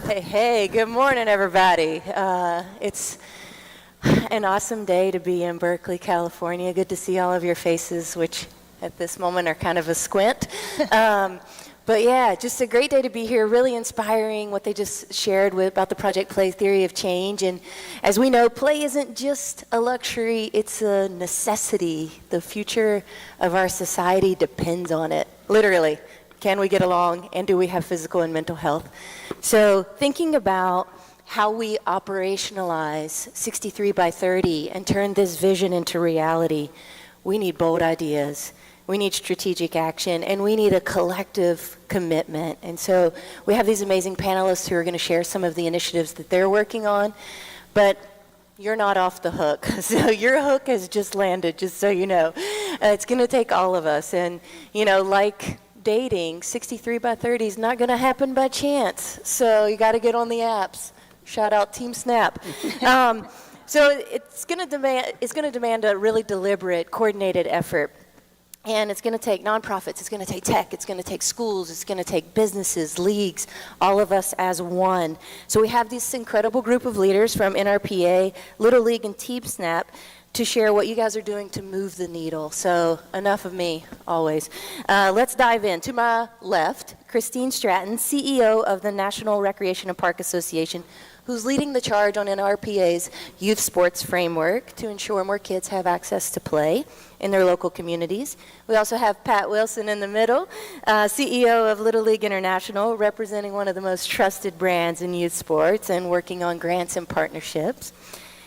Hey, good morning, everybody. It's an awesome day to be in Berkeley, California. Good to see all of your faces, which at this moment are kind of a squint. But yeah, just a great day to be here, really inspiring what they just shared about the Project Play theory of change. And as we know, play isn't just a luxury, it's a necessity. The future of our society depends on it, literally. Can we get along, and do we have physical and mental health? So thinking about how we operationalize 63 by 30 and turn this vision into reality, we need bold ideas. We need strategic action, and we need a collective commitment. And so we have these amazing panelists who are going to share some of the initiatives that they're working on, but you're not off the hook. So your hook has just landed, just so you know. It's going to take all of us. And, you know, like dating, 63 by 30 is not going to happen by chance. So you got to get on the apps. Shout out TeamSnap. So it's going to demand a really deliberate, coordinated effort. And it's going to take nonprofits, it's going to take tech, it's going to take schools, it's going to take businesses, leagues, all of us as one. So we have this incredible group of leaders from NRPA, Little League, and TeamSnap to share what you guys are doing to move the needle. So enough of me, always. Let's dive in. To my left, Kristine Stratton, CEO of the National Recreation and Park Association, who's leading the charge on NRPA's youth sports framework to ensure more kids have access to play in their local communities. We also have Pat Wilson in the middle, CEO of Little League International, representing one of the most trusted brands in youth sports and working on grants and partnerships.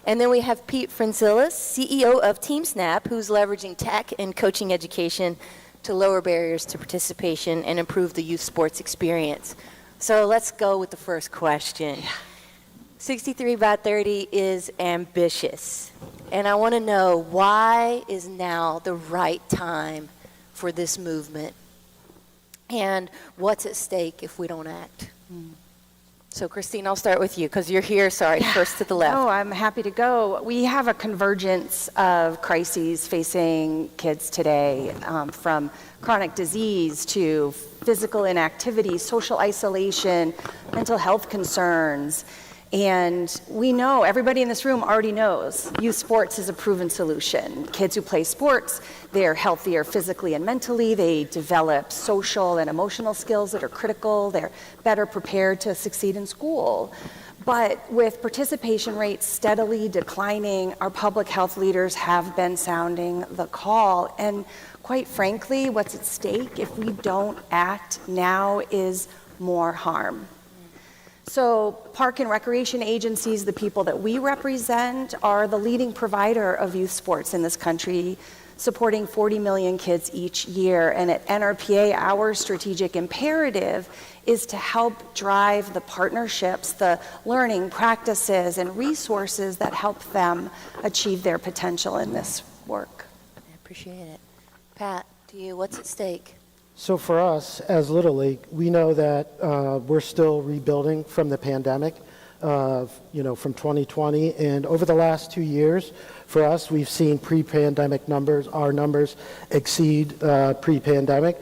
And then we have Pete Frintzilas, CEO of TeamSnap, who's leveraging tech and coaching education to lower barriers to participation and improve the youth sports experience. So let's go with the first question. 63 by 30 is ambitious. And I want to know, why is now the right time for this movement? And what's at stake if we don't act? So Kristine, I'll start with you because you're here, first to the left. Oh, I'm happy to go. We have a convergence of crises facing kids today, from chronic disease to physical inactivity, social isolation, mental health concerns. And we know, everybody in this room already knows, youth sports is a proven solution. Kids who play sports, they're healthier physically and mentally, they develop social and emotional skills that are critical, they're better prepared to succeed in school. But with participation rates steadily declining, our public health leaders have been sounding the call. And quite frankly, what's at stake if we don't act now is more harm. So park and recreation agencies, the people that we represent, are the leading provider of youth sports in this country, supporting 40 million kids each year. And at NRPA, our strategic imperative is to help drive the partnerships, the learning practices and resources that help them achieve their potential in this work. I appreciate it. Pat, to you, what's at stake? So for us, as Little League, we know that we're still rebuilding from the pandemic, from 2020. And over the last 2 years, for us, we've seen pre-pandemic numbers, our numbers exceed pre-pandemic.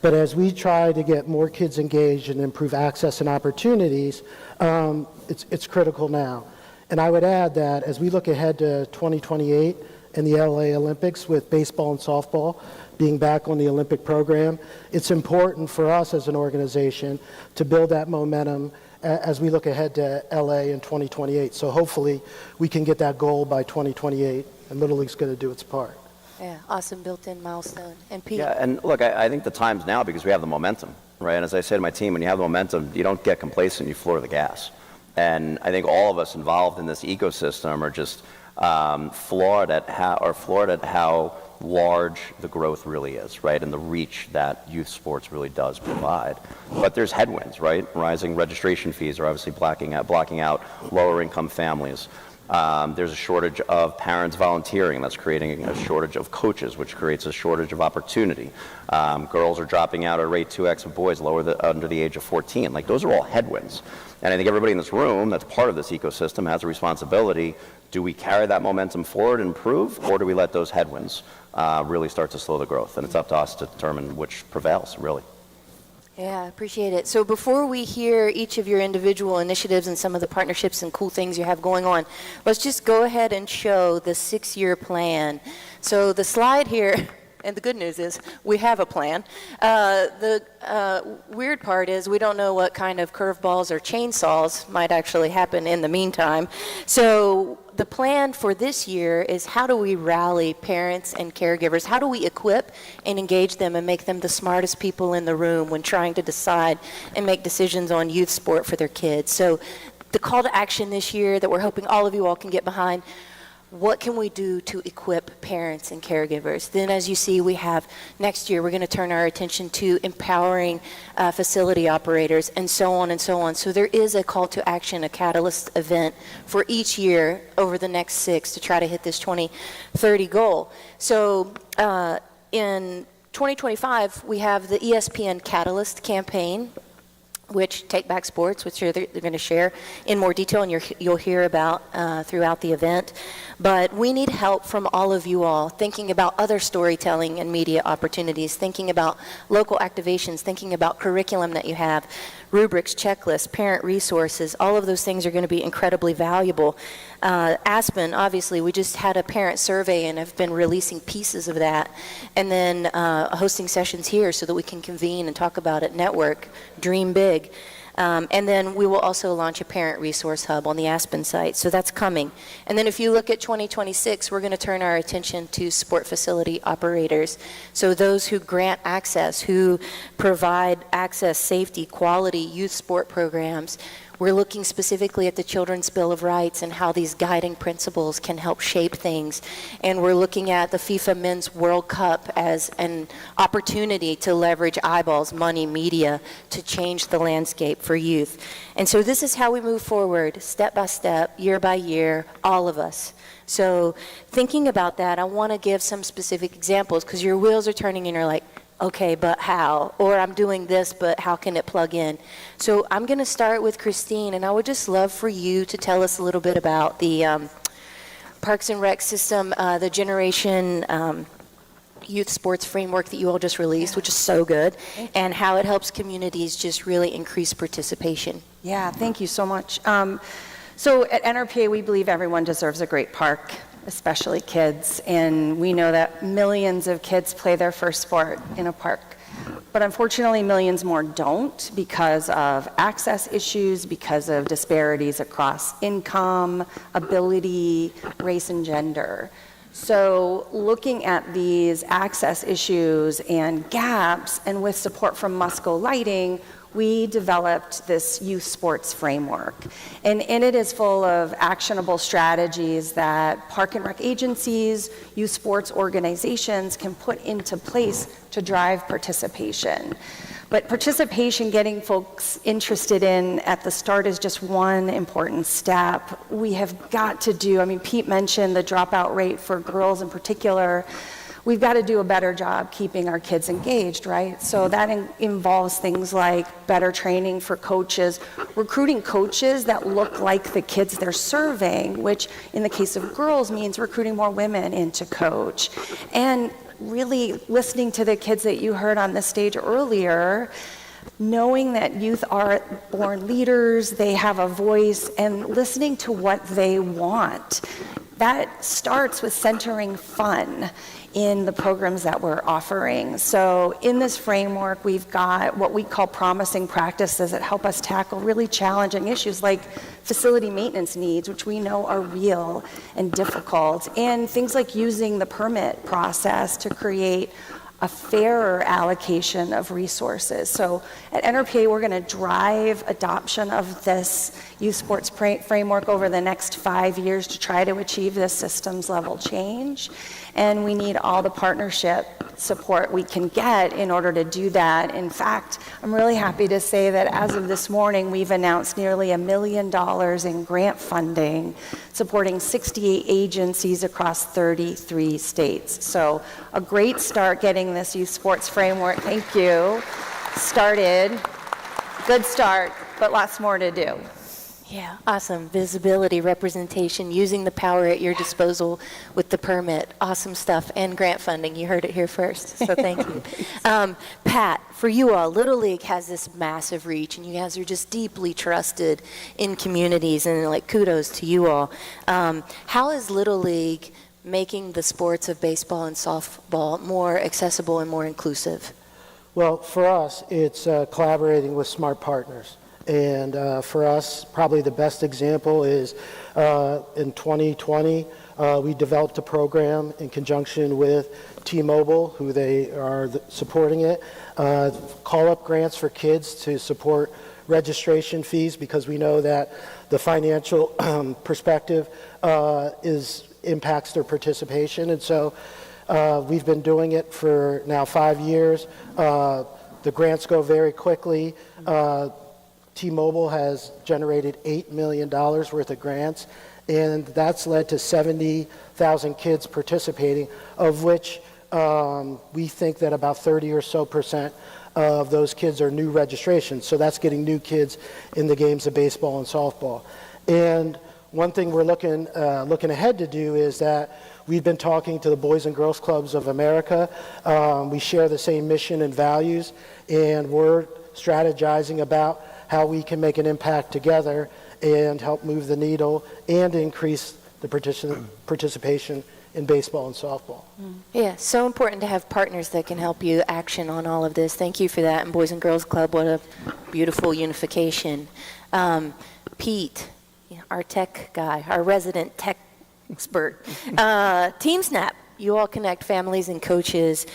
But as we try to get more kids engaged and improve access and opportunities, it's critical now. And I would add that as we look ahead to 2028 and the LA Olympics with baseball and softball being back on the Olympic program, it's important for us as an organization to build that momentum as we look ahead to LA in 2028. So hopefully we can get that goal by 2028, and Little League's going to do its part. Yeah, awesome built-in milestone. And Pete? Yeah, and look, I think the time's now because we have the momentum, right? And as I say to my team, when you have the momentum, you don't get complacent, you floor the gas. And I think all of us involved in this ecosystem are just floored at how large the growth really is, right? And the reach that youth sports really does provide. But there's headwinds, right? Rising registration fees are obviously blocking out lower income families. There's a shortage of parents volunteering. That's creating a shortage of coaches, which creates a shortage of opportunity. Girls are dropping out at a rate 2x of boys under the age of 14. Like, those are all headwinds. And I think everybody in this room that's part of this ecosystem has a responsibility. Do we carry that momentum forward and improve, or do we let those headwinds really start to slow the growth? And it's up to us to determine which prevails, really. Yeah, I appreciate it. So before we hear each of your individual initiatives and some of the partnerships and cool things you have going on, let's just go ahead and show the 6-year plan. So the slide here, and the good news is we have a plan. The weird part is we don't know what kind of curveballs or chainsaws might actually happen in the meantime. So the plan for this year is how do we rally parents and caregivers? How do we equip and engage them and make them the smartest people in the room when trying to decide and make decisions on youth sport for their kids? So the call to action this year that we're hoping all of you all can get behind, what can we do to equip parents and caregivers? Then, as you see, we have next year, we're going to turn our attention to empowering facility operators and so on and so on. So there is a call to action, a catalyst event for each year over the next 6 to try to hit this 2030 goal. So in 2025, we have the ESPN Catalyst campaign, which Take Back Sports, which they're going to share in more detail, and you'll hear about throughout the event. But we need help from all of you all thinking about other storytelling and media opportunities, thinking about local activations, thinking about curriculum that you have, rubrics, checklists, parent resources. All of those things are going to be incredibly valuable. Aspen, obviously, we just had a parent survey and have been releasing pieces of that, and then hosting sessions here so that we can convene and talk about it, network, dream big. And then we will also launch a parent resource hub on the Aspen site, so that's coming. And then if you look at 2026, we're going to turn our attention to sport facility operators. So those who grant access, who provide access, safety, quality youth sport programs. We're looking specifically at the Children's Bill of Rights and how these guiding principles can help shape things. And we're looking at the FIFA Men's World Cup as an opportunity to leverage eyeballs, money, media to change the landscape for youth. And so this is how we move forward, step by step, year by year, all of us. So thinking about that, I want to give some specific examples because your wheels are turning and you're like, okay, but how? Or I'm doing this, but how can it plug in? So I'm going to start with Kristine, and I would just love for you to tell us a little bit about the Parks and Rec system, the Generation Youth Sports Framework that you all just released, which is so good, and how it helps communities just really increase participation. Yeah, thank you so much. So at NRPA, we believe everyone deserves a great park, especially kids, and we know that millions of kids play their first sport in a park. But unfortunately, millions more don't because of access issues, because of disparities across income, ability, race, and gender. So looking at these access issues and gaps, and with support from Musco Lighting, we developed this youth sports framework. And in it is full of actionable strategies that park and rec agencies, youth sports organizations can put into place to drive participation. But participation, getting folks interested in at the start is just one important step. We have got to do, Pete mentioned the dropout rate for girls in particular. We've got to do a better job keeping our kids engaged, right? So that involves things like better training for coaches, recruiting coaches that look like the kids they're serving, which in the case of girls means recruiting more women in to coach. And really listening to the kids that you heard on the stage earlier, knowing that youth are born leaders, they have a voice, and listening to what they want. That starts with centering fun in the programs that we're offering. So in this framework, we've got what we call promising practices that help us tackle really challenging issues like facility maintenance needs, which we know are real and difficult, and things like using the permit process to create a fairer allocation of resources. So at NRPA, we're going to drive adoption of this youth sports framework over the next 5 years to try to achieve this systems level change. And we need all the partnership support we can get in order to do that. In fact, I'm really happy to say that as of this morning, we've announced nearly $1 million in grant funding supporting 68 agencies across 33 states. So a great start getting this youth sports framework, thank you, started. Good start, but lots more to do. Yeah, awesome. Visibility, representation, using the power at your disposal with the permit. Awesome stuff. And grant funding. You heard it here first. So thank you. Pat, for you all, Little League has this massive reach, and you guys are just deeply trusted in communities, and like kudos to you all. How is Little League making the sports of baseball and softball more accessible and more inclusive? Well, for us, it's collaborating with smart partners. And for us, probably the best example is in 2020, we developed a program in conjunction with T-Mobile, who they are supporting it, call-up grants for kids to support registration fees, because we know that the financial perspective impacts their participation. And so we've been doing it for now 5 years. The grants go very quickly. T-Mobile has generated $8 million worth of grants, and that's led to 70,000 kids participating, of which we think that about 30 or so percent of those kids are new registrations. So that's getting new kids in the games of baseball and softball. And one thing we're looking ahead to do is that we've been talking to the Boys and Girls Clubs of America. We share the same mission and values, and we're strategizing about how we can make an impact together and help move the needle and increase the participation in baseball and softball. Yeah, so important to have partners that can help you action on all of this. Thank you for that. And Boys and Girls Club, what a beautiful unification. Pete, our tech guy, our resident tech expert. TeamSnap, you all connect families and coaches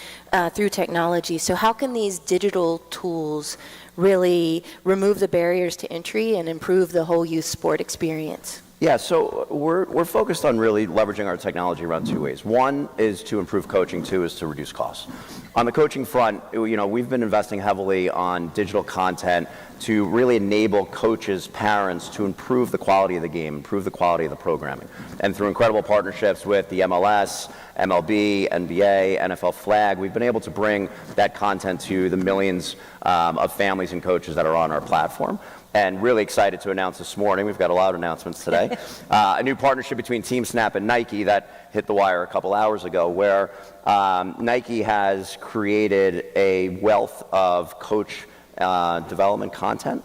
through technology. So how can these digital tools really remove the barriers to entry and improve the whole youth sport experience? Yeah, so we're focused on really leveraging our technology around two ways. One is to improve coaching, two is to reduce costs. On the coaching front, we've been investing heavily on digital content to really enable coaches, parents to improve the quality of the game, improve the quality of the programming. And through incredible partnerships with the MLS, MLB, NBA, NFL Flag, we've been able to bring that content to the millions of families and coaches that are on our platform. And really excited to announce this morning, we've got a lot of announcements today, a new partnership between TeamSnap and Nike that hit the wire a couple hours ago, where Nike has created a wealth of coach development content,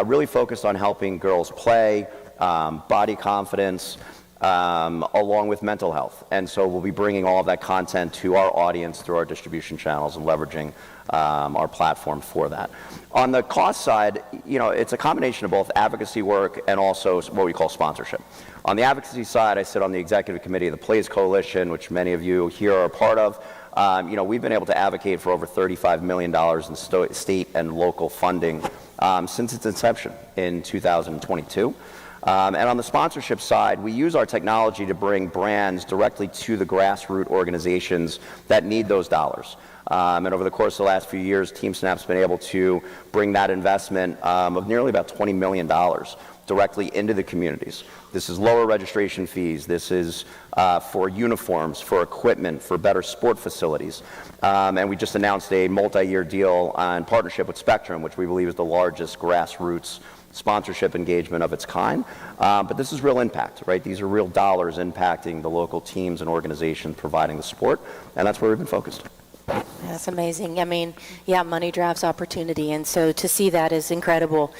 really focused on helping girls play, body confidence, along with mental health. And so we'll be bringing all of that content to our audience through our distribution channels and leveraging our platform for that. On the cost side, it's a combination of both advocacy work and also what we call sponsorship. On the advocacy side, I sit on the executive committee of the Plays Coalition, which many of you here are a part of. We've been able to advocate for over $35 million in state and local funding since its inception in 2022. And on the sponsorship side, we use our technology to bring brands directly to the grassroots organizations that need those dollars. And over the course of the last few years, TeamSnap's been able to bring that investment of nearly about $20 million directly into the communities. This is lower registration fees. This is for uniforms, for equipment, for better sport facilities. And we just announced a multi-year deal on partnership with Spectrum, which we believe is the largest grassroots sponsorship engagement of its kind. But this is real impact, right? These are real dollars impacting the local teams and organizations providing the sport, and that's where we've been focused. That's amazing. I mean, yeah, money drives opportunity, and so to see that is incredible.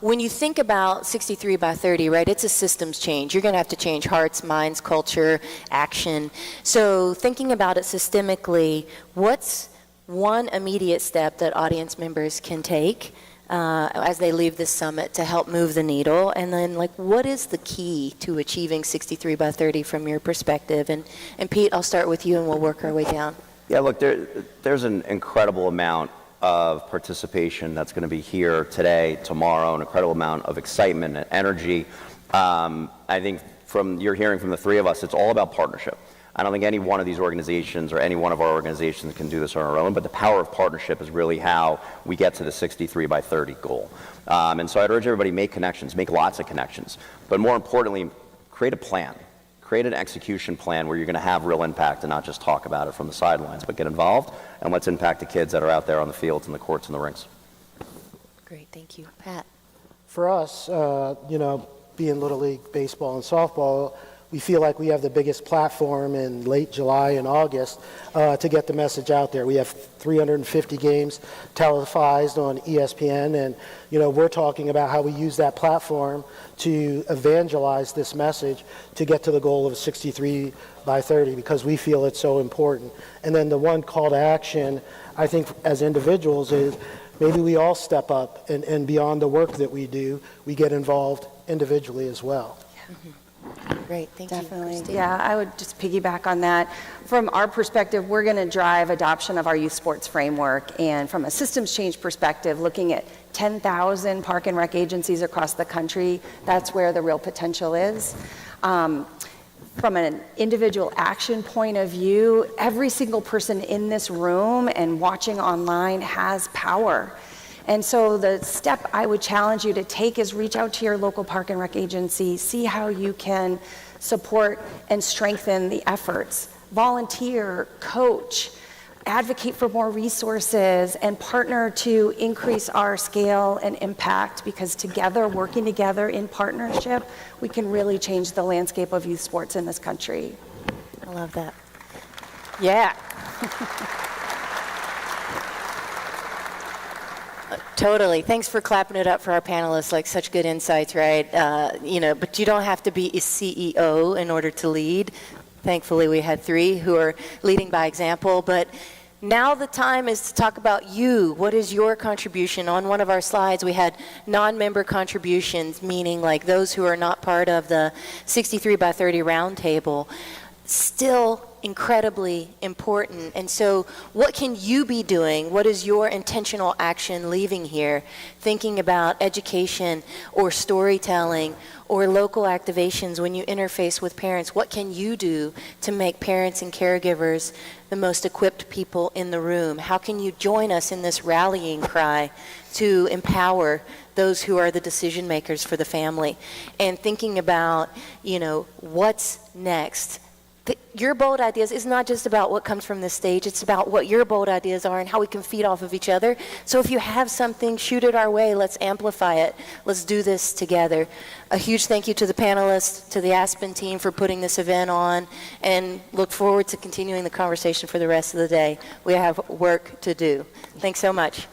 When you think about 63 by 30, right, it's a systems change. You're going to have to change hearts, minds, culture, action. So thinking about it systemically, what's one immediate step that audience members can take as they leave this summit to help move the needle? And then, what is the key to achieving 63 by 30 from your perspective? And Pete, I'll start with you, and we'll work our way down. Yeah, look, there's an incredible amount of participation that's going to be here today, tomorrow, an incredible amount of excitement and energy. I think you're hearing from the three of us, it's all about partnership. I don't think any one of these organizations or any one of our organizations can do this on our own, but the power of partnership is really how we get to the 63 by 30 goal. And so I'd urge everybody, make connections, make lots of connections, but more importantly, create a plan. Create an execution plan where you're going to have real impact and not just talk about it from the sidelines, but get involved, and let's impact the kids that are out there on the fields and the courts and the rinks. Great, thank you. Pat? For us, being Little League baseball and softball, we feel like we have the biggest platform in late July and August to get the message out there. We have 350 games televised on ESPN, and we're talking about how we use that platform to evangelize this message to get to the goal of 63 by 30 because we feel it's so important. And then the one call to action, I think, as individuals is maybe we all step up and beyond the work that we do, we get involved individually as well. Great, thank you, Definitely. Kristine. Yeah, I would just piggyback on that. From our perspective, we're going to drive adoption of our youth sports framework. And from a systems change perspective, looking at 10,000 park and rec agencies across the country, that's where the real potential is. From an individual action point of view, every single person in this room and watching online has power. And so the step I would challenge you to take is reach out to your local park and rec agency, see how you can support and strengthen the efforts. Volunteer, coach, advocate for more resources, and partner to increase our scale and impact, because together, working together in partnership, we can really change the landscape of youth sports in this country. I love that. Yeah. Totally. Thanks for clapping it up for our panelists. Like, such good insights, right? But you don't have to be a CEO in order to lead. Thankfully, we had 3 who are leading by example. But now the time is to talk about you. What is your contribution? On one of our slides, we had non-member contributions, meaning like those who are not part of the 63 by 30 roundtable. Still incredibly important. And so what can you be doing? What is your intentional action leaving here? Thinking about education or storytelling or local activations when you interface with parents. What can you do to make parents and caregivers the most equipped people in the room? How can you join us in this rallying cry to empower those who are the decision makers for the family? And thinking about, what's next? Your bold ideas is not just about what comes from this stage, it's about what your bold ideas are and how we can feed off of each other. So if you have something, shoot it our way, let's amplify it, let's do this together. A huge thank you to the panelists, to the Aspen team for putting this event on, and look forward to continuing the conversation for the rest of the day. We have work to do. Thanks so much.